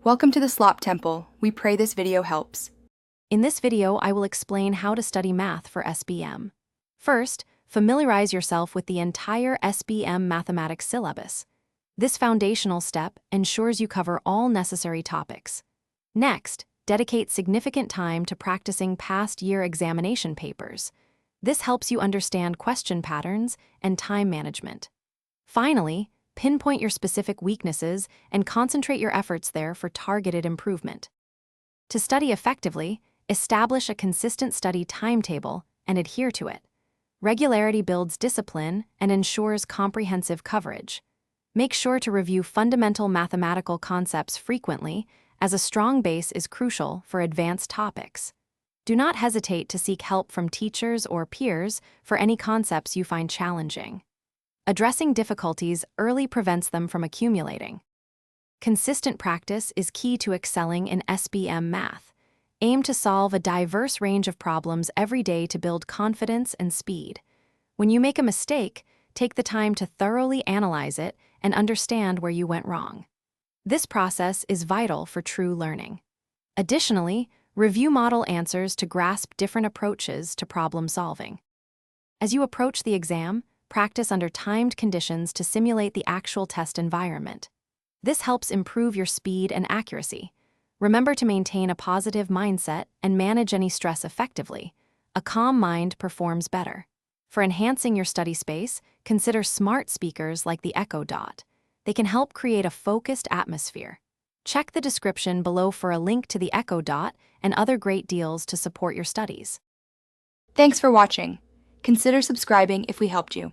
Welcome to the Slop Temple. We pray this video helps. In this video, I will explain how to study math for SPM. First, familiarize yourself with the entire SPM mathematics syllabus. This foundational step ensures you cover all necessary topics. Next, dedicate significant time to practicing past year examination papers. This helps you understand question patterns and time management. Finally, pinpoint your specific weaknesses and concentrate your efforts there for targeted improvement. To study effectively, establish a consistent study timetable and adhere to it. Regularity builds discipline and ensures comprehensive coverage. Make sure to review fundamental mathematical concepts frequently, as a strong base is crucial for advanced topics. Do not hesitate to seek help from teachers or peers for any concepts you find challenging. Addressing difficulties early prevents them from accumulating. Consistent practice is key to excelling in SPM math. Aim to solve a diverse range of problems every day to build confidence and speed. When you make a mistake, take the time to thoroughly analyze it and understand where you went wrong. This process is vital for true learning. Additionally, review model answers to grasp different approaches to problem solving. As you approach the exam, practice under timed conditions to simulate the actual test environment. This helps improve your speed and accuracy. Remember to maintain a positive mindset and manage any stress effectively. A calm mind performs better. For enhancing your study space, consider smart speakers like the Echo Dot. They can help create a focused atmosphere. Check the description below for a link to the Echo Dot and other great deals to support your studies. Thanks for watching. Consider subscribing if we helped you.